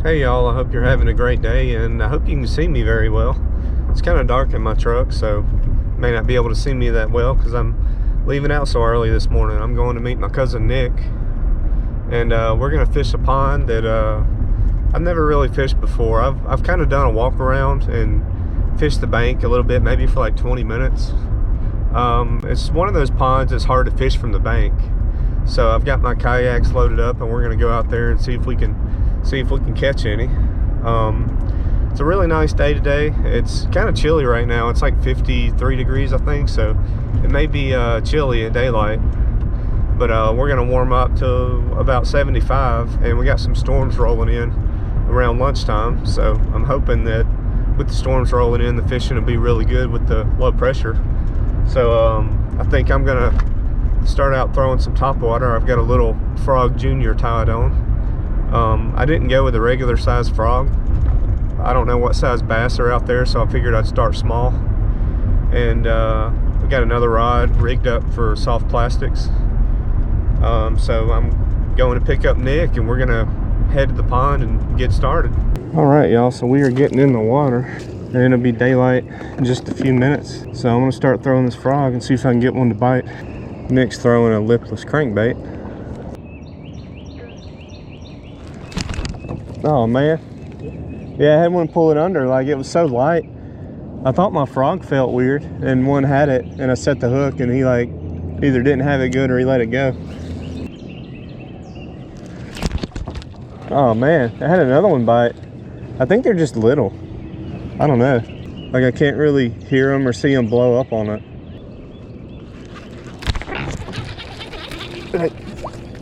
Hey y'all, I hope you're having a great day, and I hope you can see me very well. It's kind of dark in my truck, so may not be able to see me that well because I'm leaving out so early this morning. I'm going to meet my cousin Nick, and we're going to fish a pond that I've never really fished before. I've kind of done a walk around and fished the bank a little bit, maybe for like 20 minutes. It's one of those ponds that's hard to fish from the bank. So I've got my kayaks loaded up, and we're going to go out there and see if we can catch any. It's a really nice day today. It's kind of chilly right now. It's like 53 degrees, I think, so it may be chilly at daylight, but we're gonna warm up to about 75, and we got some storms rolling in around lunchtime, so I'm hoping that with the storms rolling in, the fishing will be really good with the low pressure. So I think I'm gonna start out throwing some top water. I've got a little Frog Junior tied on. I didn't go with a regular size frog. I don't know what size bass are out there, so I figured I'd start small. And we got another rod rigged up for soft plastics. So I'm going to pick up Nick, and we're gonna head to the pond and get started. All right, y'all, so we are getting in the water, and it'll be daylight in just a few minutes. So I'm gonna start throwing this frog and see if I can get one to bite. Nick's throwing a lipless crankbait. Oh man, yeah, I had one pull it under, like it was so light. I thought my frog felt weird, and one had it, and I set the hook, and he like either didn't have it good or he let it go. Oh man, I had another one bite. I think they're just little. I don't know, like I can't really hear them or see them blow up on it.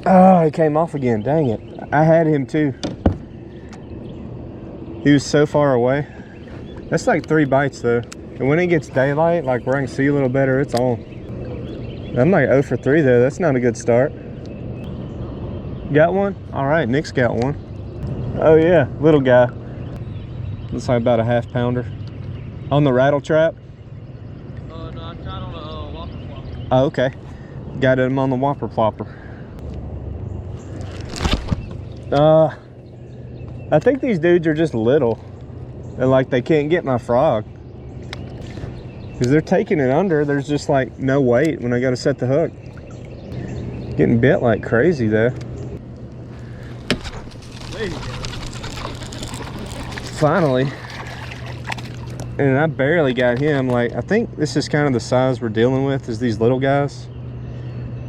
Oh, he came off again, dang it. I had him too. He was so far away. That's like 3 bites though. And when it gets daylight, like where I can see a little better, it's on. I'm like 0 for 3 though. That's not a good start. Got one? All right, Nick's got one. Oh yeah, little guy. Looks like about a ½ pounder. On the rattle trap? No, I tried on a whopper plopper. Oh, okay. Got him on the whopper plopper. I think these dudes are just little, and like they can't get my frog because they're taking it under. There's just like no weight when I got to set the hook. Getting bit like crazy though. Finally, and I barely got him. Like I think this is kind of the size we're dealing with, is these little guys.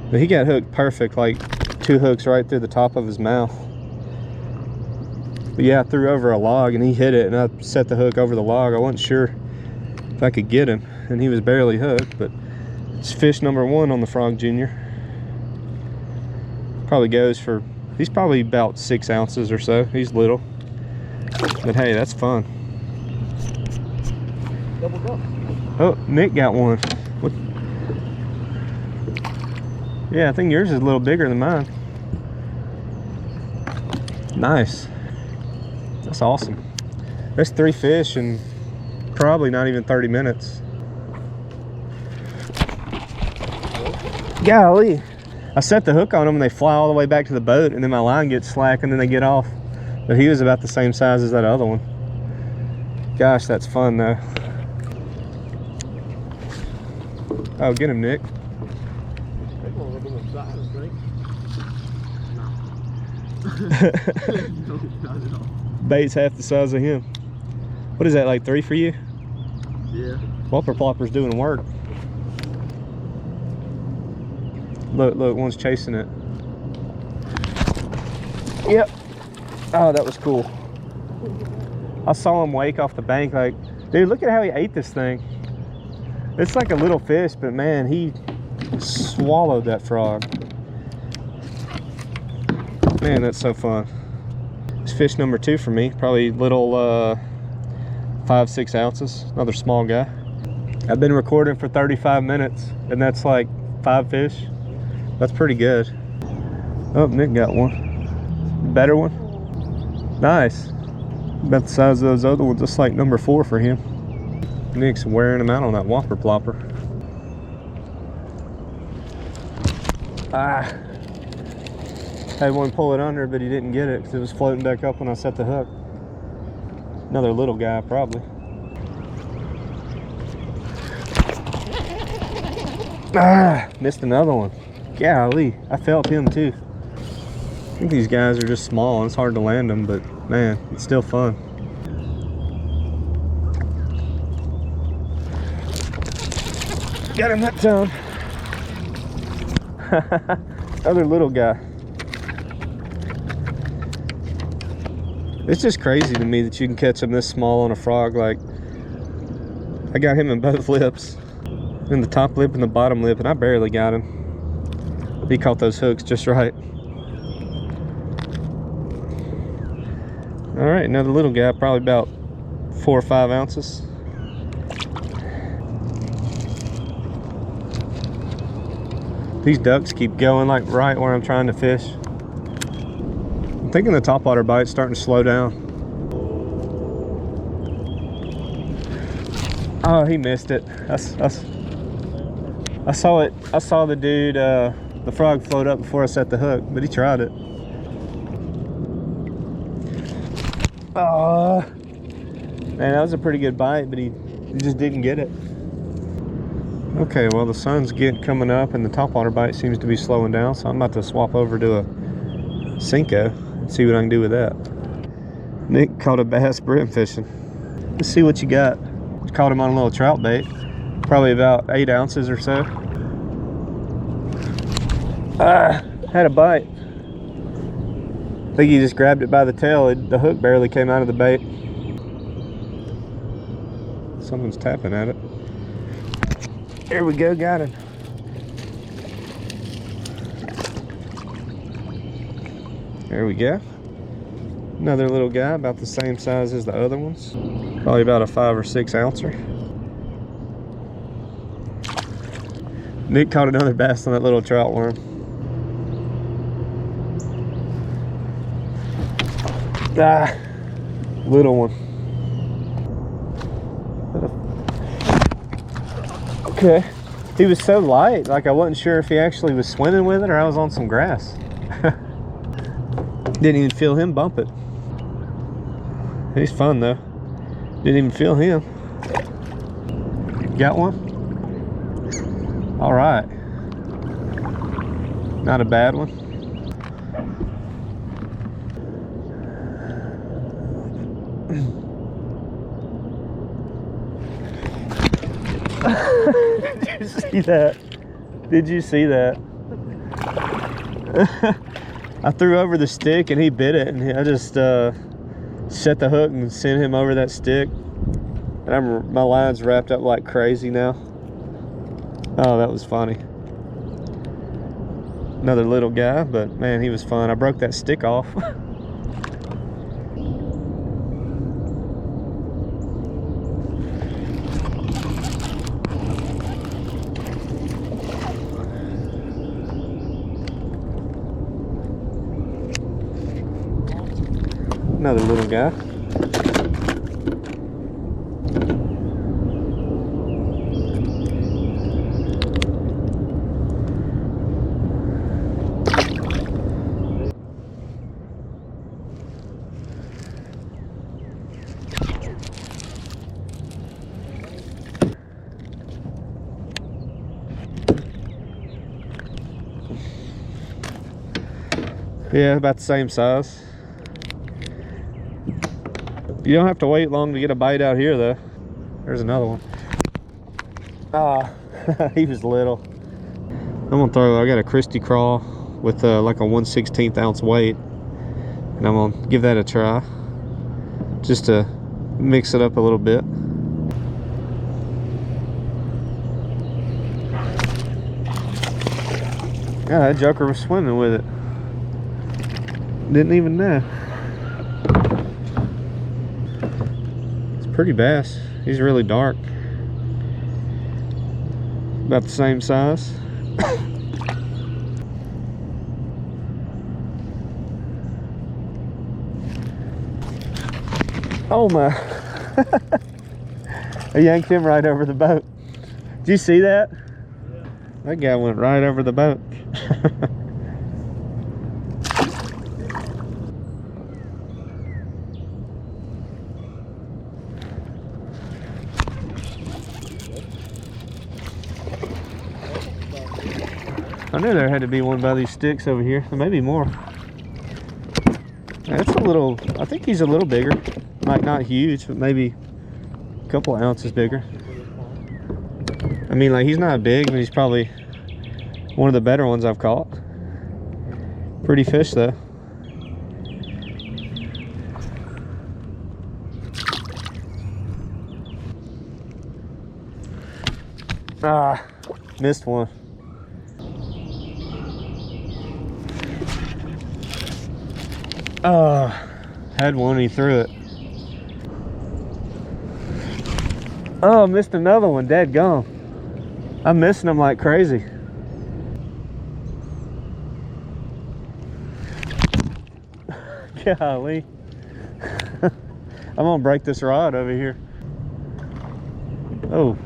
But he got hooked perfect, like 2 hooks right through the top of his mouth. But yeah, I threw over a log and he hit it, and I set the hook over the log. I wasn't sure if I could get him, and he was barely hooked, but it's fish number 1 on the Frog Junior. Probably goes for, he's probably about 6 ounces or so. He's little, but hey, that's fun. Double duck. Oh, Nick got one. What? Yeah, I think yours is a little bigger than mine. Nice. That's awesome. That's 3 fish in probably not even 30 minutes. Golly. I set the hook on them and they fly all the way back to the boat, and then my line gets slack and then they get off. But he was about the same size as that other one. Gosh, that's fun though. Oh, get him, Nick. No, not at all. Bait's half the size of him. What is that, like 3 for you? Yeah. Whopper plopper's doing work. Look, one's chasing it. Yep. Oh, that was cool. I saw him wake off the bank, like, dude, look at how he ate this thing. It's like a little fish, but man, he swallowed that frog. Man, that's so fun. It's fish number 2 for me. Probably little 5-6 ounces. Another small guy. I've been recording for 35 minutes, and that's like 5 fish. That's pretty good. Oh, Nick got one. Better one. Nice. About the size of those other ones. Just like number 4 for him. Nick's wearing them out on that whopper plopper. Ah. Had one pull it under, but he didn't get it because it was floating back up when I set the hook. Another little guy, probably. Ah, missed another one. Golly, I felt him too. I think these guys are just small and it's hard to land them, but man, it's still fun. Got him that time. Other little guy. It's just crazy to me that you can catch him this small on a frog. Like, I got him in both lips, in the top lip and the bottom lip, and I barely got him. He caught those hooks just right. All right, another little guy, probably about 4 or 5 ounces. These ducks keep going like right where I'm trying to fish. I'm thinking the topwater bite's starting to slow down. Oh, he missed it. I saw it. I saw the dude, the frog float up before I set the hook, but he tried it. Oh, man, that was a pretty good bite, but he just didn't get it. Okay, well, the sun's coming up and the topwater bite seems to be slowing down, so I'm about to swap over to a Cinco and see what I can do with that. Nick caught a bass brim fishing. Let's see what you got. Caught him on a little trout bait, probably about 8 ounces or so. Ah, had a bite. I think he just grabbed it by the tail. The hook barely came out of the bait. Someone's tapping at it. There we go, got him. There we go. Another little guy, about the same size as the other ones. Probably about a 5 or 6 ouncer. Nick caught another bass on that little trout worm. Ah, little one. Okay, he was so light, like I wasn't sure if he actually was swimming with it or I was on some grass. Didn't even feel him bump it. He's fun though. Didn't even feel him. Got one? All right. Not a bad one. Did you see that? Did you see that? I threw over the stick and he bit it, and I just set the hook and sent him over that stick. And my line's wrapped up like crazy now. Oh, that was funny. Another little guy, but man, he was fun. I broke that stick off. Another little guy. Yeah, about the same size. You don't have to wait long to get a bite out here though. There's another one. Ah, he was little. I got a Christy crawl with like a 1/16 ounce weight, and I'm gonna give that a try just to mix it up a little bit. Yeah, that joker was swimming with it. Didn't even know. Pretty bass. He's really dark. About the same size. Oh my. I yanked him right over the boat. Did you see that? Yeah. That guy went right over the boat. I knew there had to be one by these sticks over here. There may be more. That's a little, I think he's a little bigger. Like not huge, but maybe a couple of ounces bigger. I mean, like, he's not big, but he's probably one of the better ones I've caught. Pretty fish though. Ah, missed one. Had one and he threw it. Oh, missed another one, dadgum. I'm missing them like crazy. Golly. I'm gonna break this rod over here. Oh.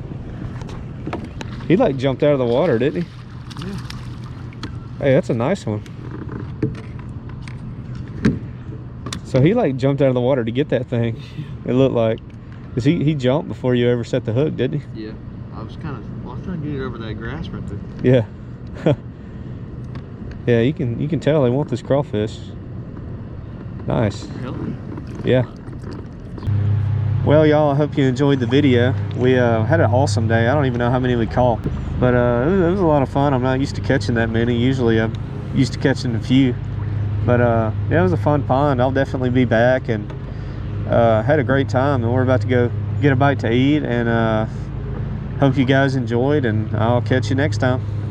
He like jumped out of the water, didn't he? Yeah. Hey, that's a nice one. So he like jumped out of the water to get that thing. It looked like. Cause he jumped before you ever set the hook, didn't he? Yeah. I was trying to get it over that grass right there. Yeah. Yeah, you can tell they want this crawfish. Nice. Healthy. Yeah. Well, y'all, I hope you enjoyed the video. We had an awesome day. I don't even know how many we caught, but it was a lot of fun. I'm not used to catching that many. Usually I'm used to catching a few, but yeah, it was a fun pond. I'll definitely be back, and had a great time, and we're about to go get a bite to eat, and hope you guys enjoyed, and I'll catch you next time.